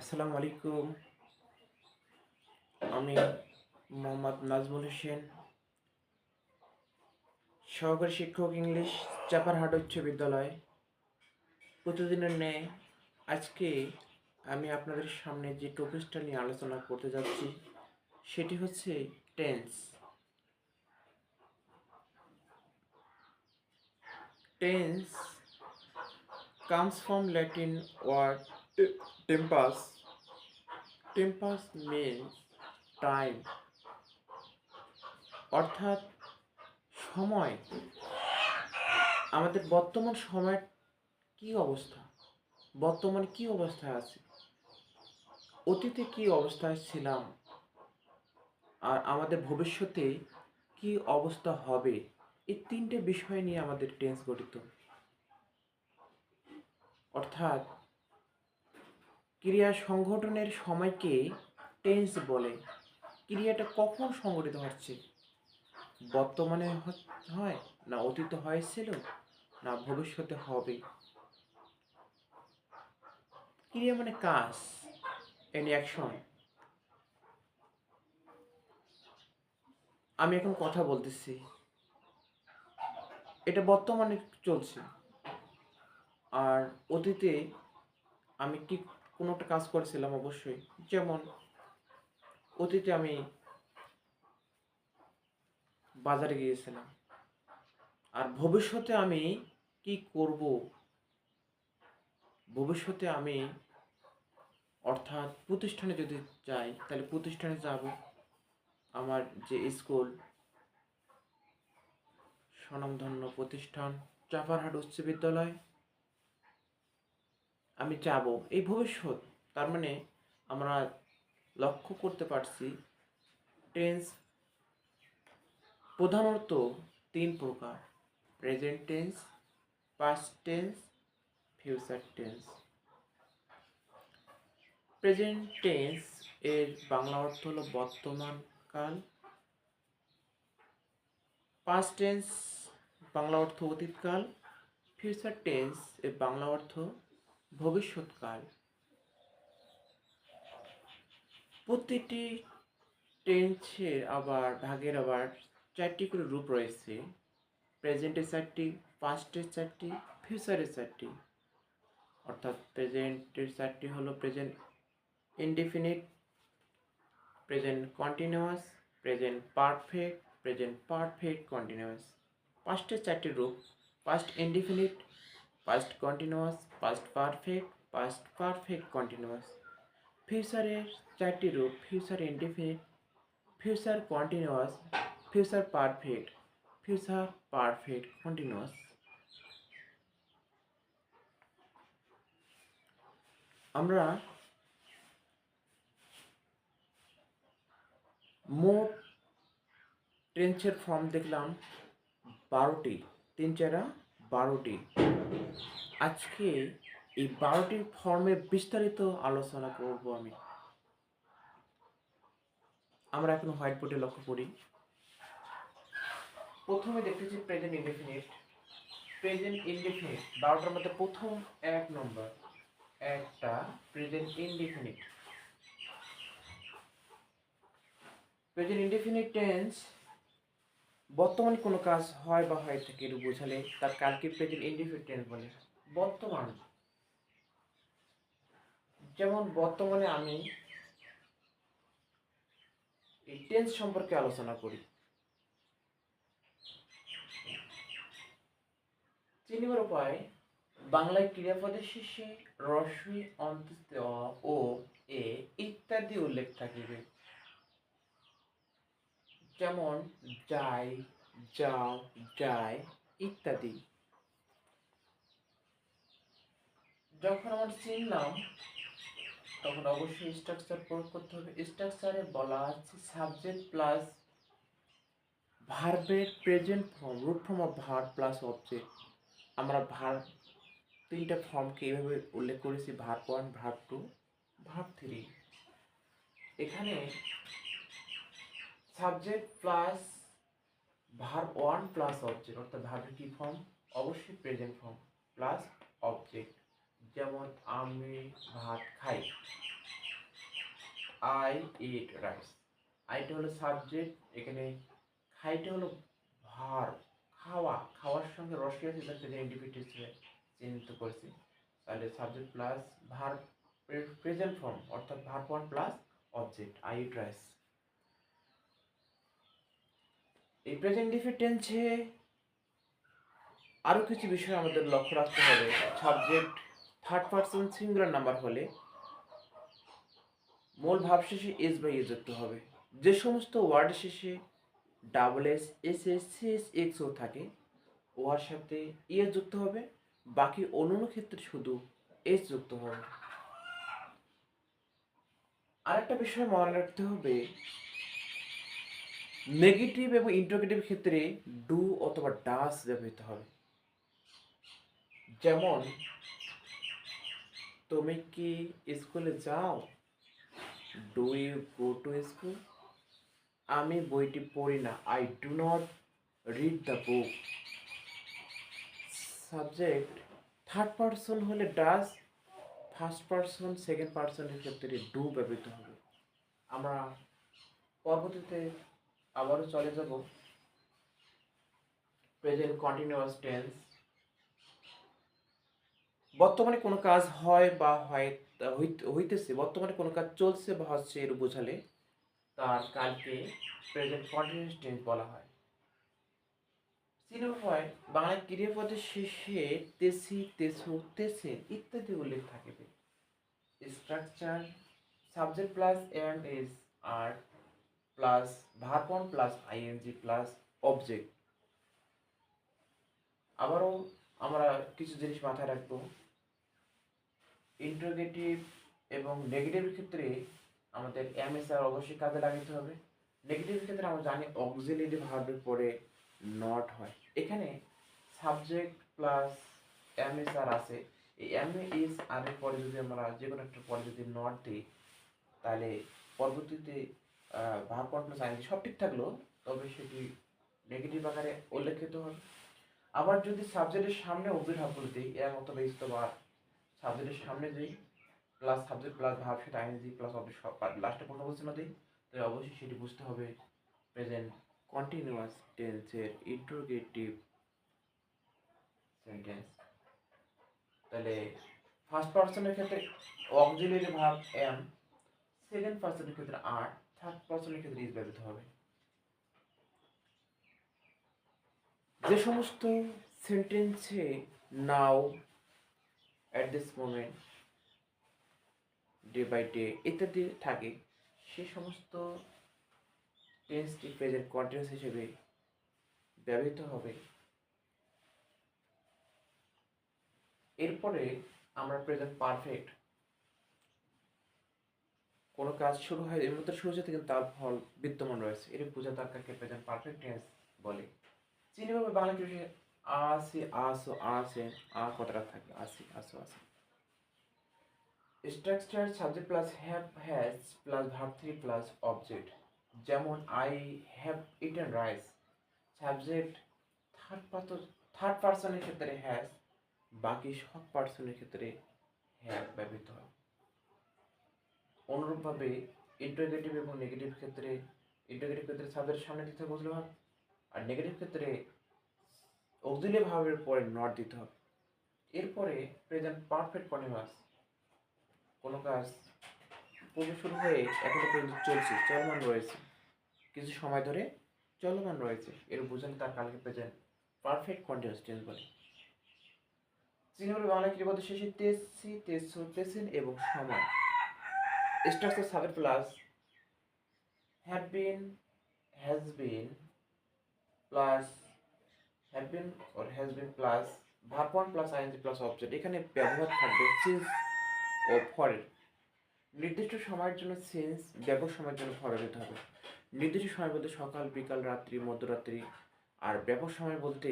আসসালামু আলাইকুম। আমি মোহাম্মদ নাজমুল হোসেন, সহকারী শিক্ষক ইংলিশ, চাপারহাট উচ্চ বিদ্যালয়। প্রতিদিনের ন্যায় আজকে আমি আপনাদের সামনে যে টপিকসটা নিয়ে আলোচনা করতে যাচ্ছি সেটি হচ্ছে tense. Tense comes from Latin word tempus. Tempus means time, অর্থাৎ সময়। আমাদের বর্তমান সময়ের কি অবস্থা, বর্তমানে কি অবস্থায় আছে, অতীতে কি অবস্থায় ছিলাম, আর আমাদের ভবিষ্যতে কি অবস্থা হবে, এই তিনটে বিষয় নিয়ে আমাদের টেন্স গঠিত। অর্থাৎ ক্রিয়া সংঘটনের সময়কে টেন্স বলে। ক্রিয়াটা কখন সংঘটিত হচ্ছে, বর্তমানে হয়, না অতীতে হয়েছিল, না ভবিষ্যতে হবে। ক্রিয়া মানে কাজ, এন অ্যাকশন। আমি এখন কথা বলতেছি, এটা বর্তমানে চলছে। আর অতীতে আমি কি কোনো একটা কাজ করেছিলাম অবশ্যই, যেমন অতীতে আমি বাজারে গিয়েছিলাম। আর ভবিষ্যতে আমি কি করব, ভবিষ্যতে আমি অর্থাৎ প্রতিষ্ঠানে যদি যাই তাহলে প্রতিষ্ঠানে যাব। আমার যে স্কুল, স্বনামধন্য প্রতিষ্ঠান চাপারহাট উচ্চ বিদ্যালয়, আমি যাব, এই ভবিষ্যৎ। তার মানে আমরা লক্ষ্য করতে পারছি টেন্স প্রধানত তিন প্রকার: present tense, past tense, future tense. Present tense এর বাংলা অর্থ হলো বর্তমান কাল। পাস্ট টেন্স বাংলা অর্থ অতীতকাল। ফিউচার টেন্স এর বাংলা অর্থ ভবিষ্যৎকাল। প্রতিটি টেন্সের আবার ভাগের আবার চারটি করে রূপ রয়েছে: প্রেজেন্টের চারটি, পাস্টের চারটি, ফিউচারের চারটি। অর্থাৎ প্রেজেন্টের চারটি হলো present indefinite, present continuous, present perfect, present perfect continuous. পাস্টের চারটি রূপ: past indefinite, past continuous, past perfect, past perfect continuous. ফিউচারের চারটি রূপ: future indefinite, future continuous, future perfect, future perfect continuous. আমরা মোট টেন্সের ফর্ম দেখলাম 12টি, 3 4 12টি। আজকে এই 12টি ফর্মের বিস্তারিত আলোচনা করব আমি। আমরা এখন হোয়াইট বোর্ডে লক্ষ্য করি। প্রথমে দেখতেছি প্রেজেন্ট ইনডেফিনিট। প্রেজেন্ট ইনডেফিনিট 12টার মধ্যে প্রথম 1 নম্বর একটা present indefinite. Present indefinite tense বর্তমানে কোনো কাজ হয় বা হয়ে থাকে এটা বোঝালে তার কালকে প্রেজেন্ট ইনডেফিনিট টেন্স বলে। বর্তমান, যেমন বর্তমানে আমি এই টেন্স সম্পর্কে আলোচনা করি। চিনিবার উপায়: বাংলায় ক্রিয়াপদের শেষে রস্বই অন্তস্থ অ ও এ ইত্যাদি উল্লেখ থাকিবে। যেমন যাই, যাও, যায় ইত্যাদি। যখন আমরা চিনলাম তখন অবশ্যই স্ট্রাকচার প্রয়োগ করতে হবে। স্ট্রাকচারে বলা আছে সাবজেক্ট প্লাস ভার্বের present form, root form of verb plus object. আমরা ভার্ব তিনটা ফর্মকে এইভাবে উল্লেখ করেছি: ভার্ব 1, ভার্ব 2, ভার্ব 3। এখানে subject plus verb 1 plus object, অর্থাৎ ভার্বের কি ফর্ম, অবশ্যই প্রেজেন্ট ফর্ম প্লাস অবজেক্ট। যেমন আমি ভাত খাই, আই ইট রাইস। আইটা হলো সাবজেক্ট, এখানে খাইটা হলো ভার্ব, খাওয়া, খাওয়ার সঙ্গে রসই আছে তার প্রেজেন্ট ইনডিফিনিট হিসেবে চিহ্নিত করেছি। তাহলে subject plus verb present form অর্থাৎ verb one plus object I eat rice. এই প্রেজেন্ট ইনডিফিনিট টেন্সে আরও কিছু বিষয় আমাদের লক্ষ্য রাখতে হবে। Subject third person singular number হলে মূল ভাব শেষে এস বা এ যুক্ত হবে। যে সমস্ত ওয়ার্ড শেষে double S, S S, C S, X ও থাকে ওয়ার সাথে এ যুক্ত হবে, বাকি অন্যান্য ক্ষেত্রে শুধু এস যুক্ত হবে। আরেকটা বিষয় মনে রাখতে হবে, নেগেটিভ এবং ইন্টারোগেটিভ ক্ষেত্রে ডু অথবা ডাস ব্যবহৃত হবে। যেমন তুমি কি স্কুলে যাও, do you go to school. আমি বইটি পড়ি না, I do not read the book. Subject third person হলে does, first person second person ক্ষেত্রে ডু ব্যবহৃত হবে। আমরা পরবর্তীতে আবারও চলে যাব প্রেজেন্ট কন্টিনিউয়াস টেন্স। বর্তমানে কোনো কাজ হয় বা হইতেছে, বর্তমানে কোনো কাজ চলছে বা হচ্ছে এর বোঝালে তার কালকে প্রেজেন্ট কন্টিনিউয়াস টেন্স বলা হয়। চিহ্ন হয় বাংলা ক্রিয়াপদের শেষে তেসি, তেসু, তেসেন ইত্যাদি উল্লেখ থাকিবে। Structure subject plus am is are plus verb one plus ING plus object. আবারও আমরা কিছু জিনিস মাথায় রাখবো। ইন্টারোগেটিভ এবং নেগেটিভ ক্ষেত্রে আমাদের এমএসআর অবশ্যই কাজে লাগাতে হবে। নেগেটিভ ক্ষেত্রে আমরা জানি অক্সিলিয়ারি ভার্বের পরে নট হয়। এখানে সাবজেক্ট প্লাস এমএসআর আছে, এই এমএস আর এর পরে যদি আমরা যে কোনো একটা পরে যদি নট দিই তাহলে পরবর্তীতে ভার্ব ওয়ান প্লাস আইএনজি সব ঠিক থাকলো, তবে সেটি নেগেটিভ আকারে উল্লেখিত হবে। আবার যদি সাবজেক্টের সামনে অভিভাবগুলো দিই এর মতো বেস্ত বা সাবজেক্টের সামনে দিই প্লাস সাবজেক্ট প্লাস ভার্ব সেটা আইএনজি প্লাস অবজেক্ট সব লাস্টে কোনো বলছে না দিই, তাহলে অবশ্যই সেটি বুঝতে হবে প্রেজেন্ট কন্টিনিউয়াস টেন্সের ইন্টারোগেটিভ সেন্টেন্স। তাহলে ফার্স্ট পারসনের ক্ষেত্রে auxiliary verb am, second person ক্ষেত্রে আর, থার্ড পারসনের ক্ষেত্রে ইজ ব্যবহৃত হবে। যে সমস্ত সেন্টেন্সে now, at this moment, day by day ইত্যাদি থাকে সে সমস্ত টেন্সটি প্রেজেন্ট কন্টিনিউয়াস হিসেবে ব্যবহৃত হবে। এরপরে আমরা প্রেজেন্ট পারফেক্ট, কোনো কাজ শুরু হয় এর মধ্যে শুরু হচ্ছে কিন্তু তার ফল বিদ্যমান রয়েছে, এর বোঝা তারকে প্রেজেন্ট পারফেক্ট টেন্স বলে। চিহ্নভাবে বাংলা কিছু আসি, আসো, আসেন, কথাটা থাকে আসি, আসো, আসে। Structure subject plus have, has plus verb three plus object. যেমন I have eaten rice, subject third পারসনের ক্ষেত্রে হ্যাজ, বাকি সব পার্সনের ক্ষেত্রে হ্যাভ ব্যবহৃত হয়। অনুরূপভাবে ইন্টারোগেটিভ এবং নেগেটিভ ক্ষেত্রে, ইন্টারোগেটিভ ক্ষেত্রে সাবজেক্টের সামনে দিতে হবে অক্সিলিয়ারি ভার্ব, আর নেগেটিভ ক্ষেত্রে অক্সিলিয়ারি ভার্বের পরে নট দিতে হবে। এরপরে প্রেজেন্ট পারফেক্ট কন্টিনিউয়াস, কোনো কাজ পূর্বে শুরু হয়ে এখনো পর্যন্ত চলছে, চলমান রয়েছে, কিছু সময় ধরে চলমান রয়েছে, এর বোঝালে তার কালকে প্রেজেন্ট পারফেক্ট কন্টিনিউয়াস টেন্স বলে। চিহ্নগুলো বাংলা ক্রিয়াপদের শেষে তেসি, তেসো, তেসেন এবং সময়। Structure subject plus have been, has been plus have been or has been plus verb one plus ing plus object. এখানে ব্যবহার থাকবে since ও for এর। নির্দিষ্ট সময়ের জন্য since, ব্যাপক সময়ের জন্য for দিতে হবে। নির্দিষ্ট সময় বলতে সকাল, বিকাল, রাত্রি, মধ্যরাত্রি, আর ব্যাপক সময় বলতে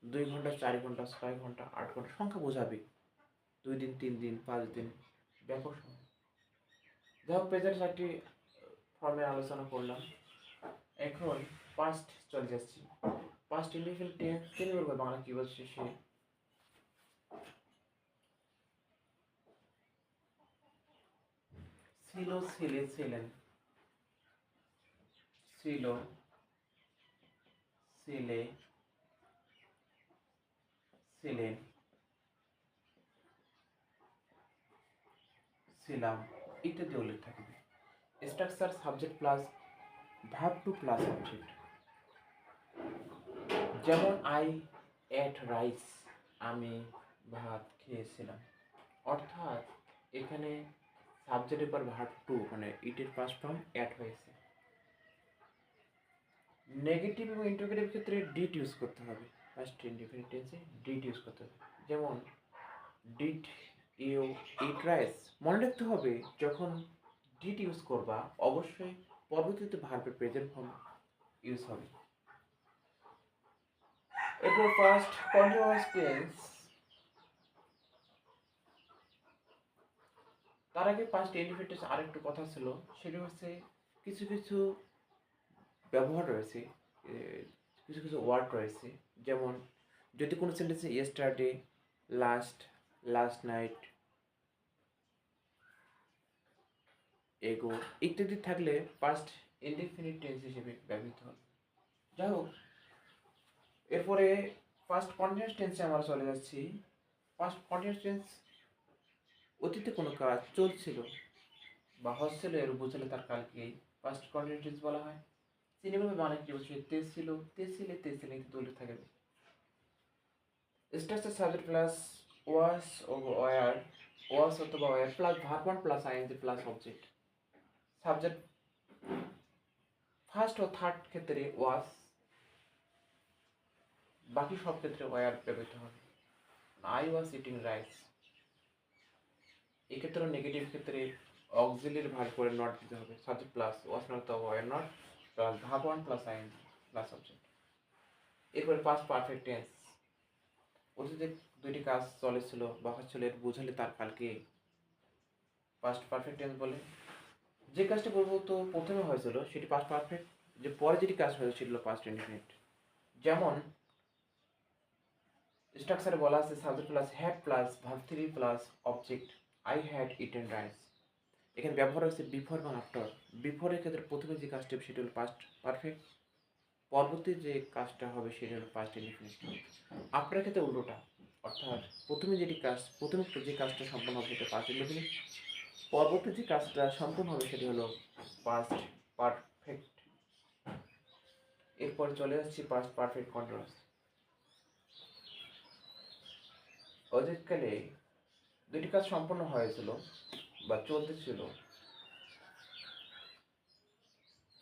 2 ঘন্টা, 4 ঘন্টা, 6 ঘন্টা, 8 ঘন্টা সংখ্যা বোঝাবে। 2 দিন, 3 দিন, 5 দিন, ব্যাপক সময়। যাই হোক প্রেজেন্ট চারটি ফর্মে আলোচনা করলাম। এখন পাস্ট চলে যাচ্ছি। পাস্ট ইন্ডিফিনিট টেন্স বলবো বাংলা কি বলছে সে। ছিল, ছিলে, ছিলেন, ছিল, ছিলে, ছিলেন, ছিলাম ইত্যাদি উল্লেখ থাকবে। Structure subject plus verb two plus object. যেমন আই এট রাইস, আমি ভাত খেয়েছিলাম। অর্থাৎ এখানে সাবজেক্টের পর ভার্ব টু মানে ইটের পাস্ট ফর্ম অ্যাড হয়েছে। নেগেটিভ এবং ইন্টারোগেটিভ ক্ষেত্রে ডিড ইউজ করতে হবে। পাস্ট ইনডিফিনিট টেন্সে ডিড ইউজ করতে হবে। যেমন ডিড ইউ ইট রাইস, মনে রাখতে হবে যখন ডিড ইউজ করবা অবশ্যই পরবর্তীতে ভার্বের প্রেজেন্ট ফর্ম ইউজ হবে। এরপর ফার্স্ট কন্টিনিউয়াস টেন্স, তার আগে পাস্ট ইনডিফিনিট টেন্স আরেকটু কথা ছিল, সেটা হচ্ছে কিছু কিছু ব্যবহার রয়েছে, কিছু কিছু ওয়ার্ড রয়েছে। যেমন যদি কোনো সেন্টেন্সে ইয়েস্টারডে, লাস্ট, লাস্ট নাইট, এগো ইত্যাদি থাকলে পাস্ট ইনডিফিনিট টেন্স হিসেবে ব্যবহৃত হবে। যাই হোক, এরপরে পাস্ট কন্টিনিউয়াস টেন্সে আমরা চলে যাচ্ছি। পাস্ট কন্টিনিউয়াস টেন্স অতীতে কোনো কাজ চলছিল বা হচ্ছিল এর বোঝালে তার কালকেই পাস্ট কন্টিনিউয়াস টেন্স বলা হয়। সিনেমায় মানে কি বলছে, তেছিল, তেছিলে, তেছিলে কিন্তু উল্লেখ থাকবে। স্ট্রাকচার সাবজেক্ট প্লাস ওয়াস ও ওয়ার, ওয়াস অথবা were plus verb one plus ING plus object. Subject first ও থার্ড ক্ষেত্রে ওয়াস, বাকি সব ক্ষেত্রে ওয়ার ব্যবহৃত হবে। আই ওয়াজ ইটিং রাইস, এক্ষেত্রে নেগেটিভ ক্ষেত্রে অক্সিলিয়ারি ভার্ব করে নট দিতে হবে। সাবজেক্ট প্লাস ওয়াস নট অথবা were not plus verb one plus ING plus object. এরপরে পাস্ট পারফেক্ট টেন্স, অতীতে দুইটি কাজ চলেছিল বা হচ্ছিল এর বোঝালে তার কালকে পাস্ট পারফেক্ট টেন্স বলে। যে কাজটা পূর্বত প্রথমে হয়েছিল সেটি পাস্ট পারফেক্ট, যে পরে যেটি কাজ হয়েছিল সেটি হলো পাস্ট ইনডিফিনিট। যেমন স্ট্রাকচারে বলা আছে subject plus had plus verb three plus object, I had eaten rice. এখানে ব্যবহার হচ্ছে বিফোর এবং আফটার। বিফোরের ক্ষেত্রে প্রথমে যে কাজটি হবে সেটি হলো পাস্ট পারফেক্ট, পরবর্তী যে কাজটা হবে সেটি হলো পাস্ট ইনডিফিনিট। আফটারের ক্ষেত্রে উল্টোটা, অর্থাৎ প্রথমে যে কাজটা সম্পন্ন হবে সেটা পাস্ট ইনডিফিনিট, পরবর্তী যে কাজটা সম্পূর্ণ হবে সেটি হলো পাস্ট পারফেক্ট। এরপরে চলে যাচ্ছি পাস্ট পারফেক্ট কন্টিনিউয়াস। অতীতকালে দুটি কাজ সম্পন্ন হয়েছিল বা চলতেছিল,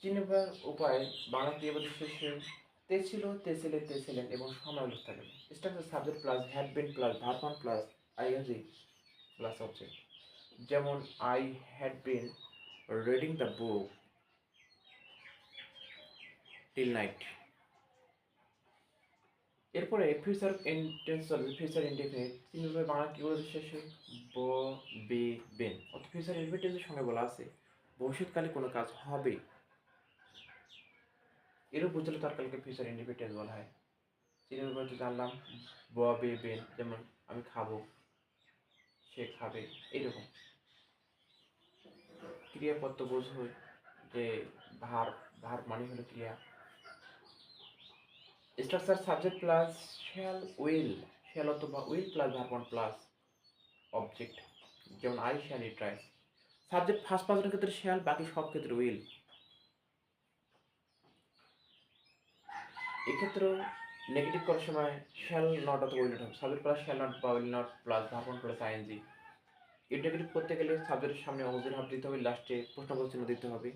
চিনবার উপায় বাংলা ক্রিয়াপদ শেষে তে ছিল, তে ছিলে, তে ছিলেন এবং সময় উল্লেখ থাকে। Structure subject plus had been plus verb one plus ING plus object. যেমন I had been reading the book till night. এরপরে ফিউচার ইন্টেন্স চলবে, ফিউচার ইনডিফিনিট, চিনভাবে বাংলা কিওয়ার্ড শেষে ব, বে, বেন। অর্থাৎ ফিউচার ইনডিফিনিটের সঙ্গে বলা আছে ভবিষ্যৎকালে কোনো কাজ হবে, এরও বোঝালে তার কালকে ফিউচার ইনডিফিনিট বলা হয়। চিনভাবে তো জানলাম ব, বে, বেন, যেমন আমি খাবো, সে খাবে, এরকম। ক্রিয়াপদ তো বোঝোই যে ভার্ব, ভার্ব মানে হলো ক্রিয়া। Structure subject plus shall will, shall অথবা will plus verb one plus object. যেমন I shall eat rice. Subject first পার্সনের ক্ষেত্রে শ্যাল, বাকি সব ক্ষেত্রে উইল। এক্ষেত্রেও নেগেটিভ করার সময় শ্যাল নট অথবা উইল নট হবে। সাবজেক্ট প্লাস শ্যাল নট বা will not plus verb one plus ING. Interrogative করতে গেলে সাবজেক্টের সামনে অবজেক্ট ভার্ব দিতে হবে, লাস্টে প্রশ্নবোধক চিহ্ন দিতে হবে।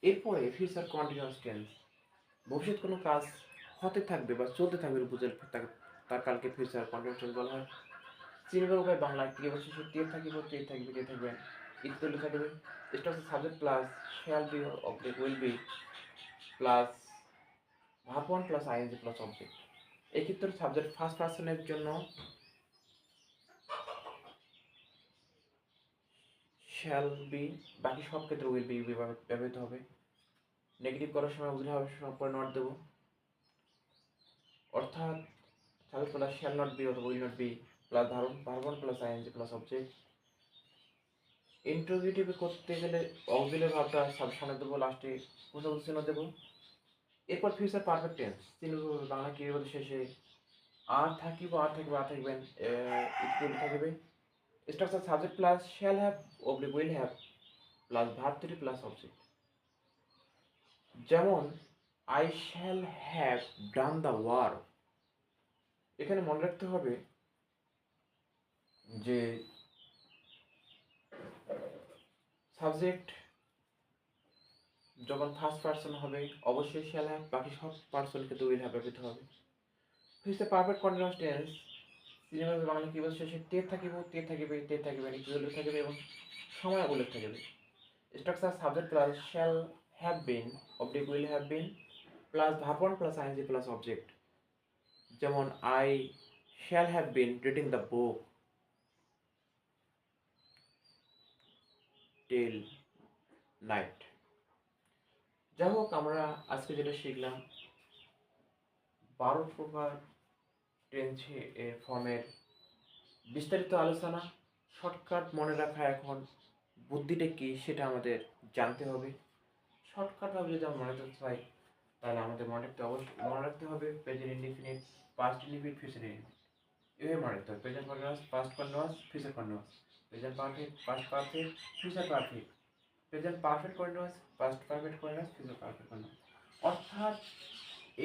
এরপরে ফিউচার কন্টিনিউয়াস টেন্স, ভবিষ্যৎ কোনো কাজ হতে থাকবে বা চলতে থাকবে বুঝে তার কালকে ফিউচার কন্টিনিউয়াস টেন্স বলা হয়। চিনবার উপায় বাংলা ক্রিয়া শেষে তে থাকিব, তে থাকবে, তে থাকবেন ইত্যাদি থাকবে। এটা হচ্ছে subject plus shall be object will be plus verb one plus ING plus object. এই ক্ষেত্রে সাবজেক্ট ফার্স্ট পার্সনের জন্য শ্যাল বি, বাকি সব ক্ষেত্রে উইল বি ব্যবহৃত হবে। নেগেটিভ করার সময় বুঝতে হবে পরে নট দেবো, অর্থাৎ subject plus shall not be অথবা will not be plus verb one plus ING plus object. Interrogative করতে গেলে অক্সিলারি ভার্বটা সামনে দেবো, লাস্টে বুঝাবুঝি চিহ্ন দেবো। এরপর ফিউচার পারফেক্ট টেন্স চিহ্ন বাংলা ক্রিয়াপদের শেষে আর থাকিব, আর থাকিব, আর থাকবেন, ইকুয়াল থাকবে। Structure subject plus shall have oblique will have plus verb three plus object. যেমন I shall have done the work. এখানে মনে রাখতে হবে যে সাবজেক্ট যখন ফার্স্ট পার্সন হবে অবশ্যই শ্যাল হ্যাভ, বাকি সব পার্সনকে তো উইল হ্যাভ ব্যবহৃত হবে। Future perfect continuous tense cinema Bangla কি বলছে, সে তে থাকিবে, তে থাকিবে, তে থাকিবে, ইকুয়াল থাকিবে এবং সময় উল্লেখ থাকিবে। Structure subject plus shall have been oblique will have been plus verb one plus ING plus object. যেমন I shall have been reading the book till night. যাই হোক, আমরা আজকে যেটা শিখলাম 12 প্রকার টেন্স ফর্মের বিস্তারিত আলোচনা। শর্টকাট মনে রাখা এখন বুদ্ধিটা কী সেটা আমাদের জানতে হবে। শর্টকাটভাবে যদি আমরা মনে রাখতে চাই তাহলে আমাদের মনে রাখতে হবে present indefinite, past indefinite, future indefinite. এভাবে মনে রাখতে হবে present continuous, past continuous, future continuous, present perfect, past perfect, future perfect, present perfect continuous, past perfect continuous, future perfect continuous. অর্থাৎ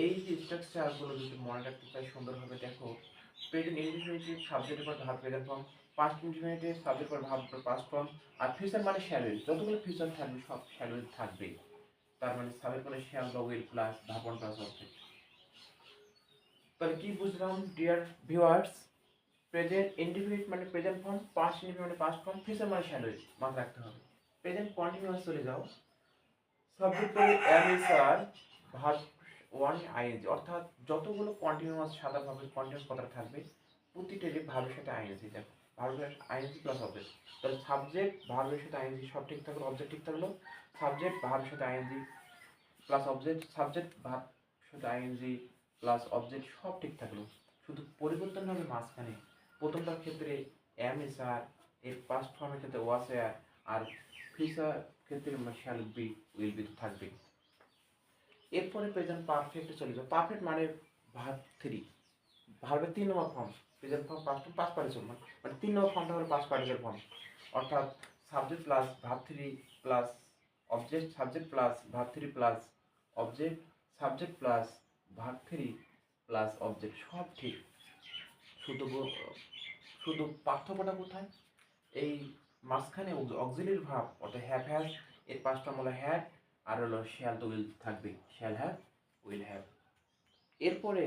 এই যে স্ট্রাকচারগুলো যদি মনে রাখতে চাই সুন্দরভাবে, দেখো প্রেজেন্ট ইনডিফিনিটিভ সাবজেক্টের পর verb present form, past indefinitive subject পর ভার্ব পাস্ট ফর্ম, আর ফিউচার মানে শ্যাল উইল। যতগুলো ফিউচার থাকবে সব শ্যাল উইল থাকবে। তার মানে সাবজেক্ট মানে শ্যাল বা will plus verb one plus object. তাহলে কি বুঝলাম ডিয়ার ভিউয়ার্স? প্রেজেন্ট ইনডিফিনিট মানে প্রেজেন্ট ফর্ম, পাস্ট ইনডিফিনিট মানে পাস্ট ফর্ম, ফিউচার মানে শ্যাল উইল মাথায় রাখতে হবে। প্রেজেন্ট কন্টিনিউয়াস চলে যাও, সাবজেক্ট পরে M is R verb one ING, অর্থাৎ যতগুলো কন্টিনিউয়াস সাধারণভাবে কন্টিনিউয়াস কথা থাকবে প্রতিটারই ভার্বের সাথে আইএনজি। দেখো ভার্বের আইএনজি প্লাস অবজেক্ট, তাহলে সাবজেক্ট ভার্বের সাথে আইএনজি সব ঠিক থাকলো, অবজেক্ট ঠিক থাকলো। সাবজেক্ট ভার্বের সাথে ING plus object, subject verb সাথে আইএনজি প্লাস অবজেক্ট সব ঠিক থাকলো। শুধু পরিবর্তন হবে মাঝখানে। প্রথমটার ক্ষেত্রে এম এস আর, এর পাস্ট ফর্মের ক্ষেত্রে ওয়াস এয়ার, আর ফিউচার ক্ষেত্রে শ্যাল বি উইল বি থাকবে। এরপরে প্রেজেন্ট পারফেক্টে চলে যাও। পারফেক্ট মানে ভার্ব থ্রি, ভার্বের 3 নম্বর form. Present form past form past participle মানে 3 নম্বর ফর্মটা হলো পাস্ট পার্টিসিপল ফর্ম। অর্থাৎ subject plus verb three plus object, subject plus verb three plus object, subject plus verb three plus object সব ঠিক। শুধু শুধু পার্থক্যটা কোথায়? এই মাঝখানে অক্সিলারি ভার্ব অর্থাৎ হ্যাভ হ্যাজ, এর পাস্ট ফর্ম হলো হ্যাড, আর হলো শ্যাল তো উইল থাকবে, শ্যাল হ্যাভ উইল হ্যাভ। এরপরে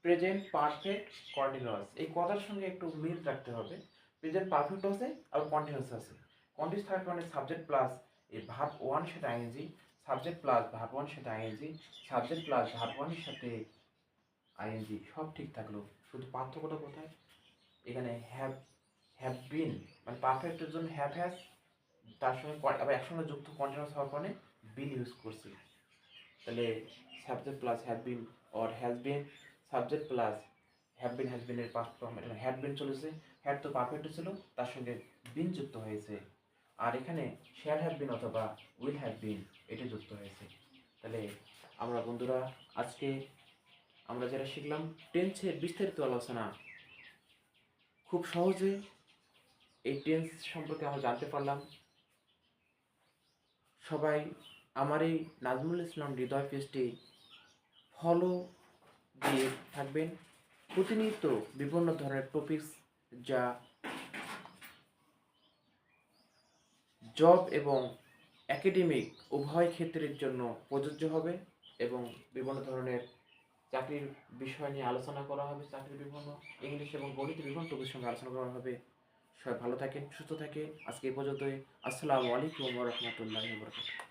প্রেজেন্ট পারফেক্ট কন্টিনিউয়াস, এই কথার সঙ্গে একটু মিল রাখতে হবে। প্রেজেন্ট পারফেক্ট আছে আর কন্টিনিউয়াস আছে। কন্টিনিউয়াস থাকার মানে সাবজেক্ট প্লাস এই ভার্ব ওয়ানের সাথে আইএনজি, সাবজেক্ট প্লাস ভার্ব ওয়ানের সাথে আইএনজি, সাবজেক্ট প্লাস ভার্ব ওয়ানের সাথে আইএনজি সব ঠিক থাকলো। শুধু পার্থক্যটা কোথায়? এখানে হ্যাভ বিন মানে পারফেক্টের জন্য হ্যাভ হ্যাজ, তার সঙ্গে আবার একসঙ্গে যুক্ত কন্টিনিউয়াস হওয়ার কারণে বিন ইউজ করছি। তাহলে subject plus have been or has been, subject plus have been has বিনের পাস্ট ফর্ম, এটা হ্যাড বিন চলেছে। হ্যাড তো পারফেক্ট ছিল, তার সঙ্গে বিন যুক্ত হয়েছে। আর এখানে শ্যাল হ্যাভ বিন অথবা উইল হ্যাভ বিন এটা যুক্ত হয়েছে। তাহলে আমরা বন্ধুরা আজকে আমরা যেটা শিখলাম টেন্সের বিস্তারিত আলোচনা, খুব সহজে এই টেন্স সম্পর্কে আমরা জানতে পারলাম। সবাই আমার এই নাজমুল ইসলাম হৃদয় পেজটি ফলো দিয়ে থাকবেন। প্রতিনিয়ত বিভিন্ন ধরনের টপিকস যা জব এবং একাডেমিক উভয় ক্ষেত্রের জন্য প্রযোজ্য হবে এবং বিভিন্ন ধরনের চাকরির বিষয় নিয়ে আলোচনা করা হবে। চাকরির বিভিন্ন ইংলিশ এবং গণিত বিভিন্ন টপিকের সঙ্গে আলোচনা করা হবে। সবাই ভালো থাকেন, সুস্থ থাকেন। আজকে এই পর্যন্তই। আসসালামু আলাইকুম ওয়া রাহমাতুল্লাহি ওয়া বারাকাতুহু।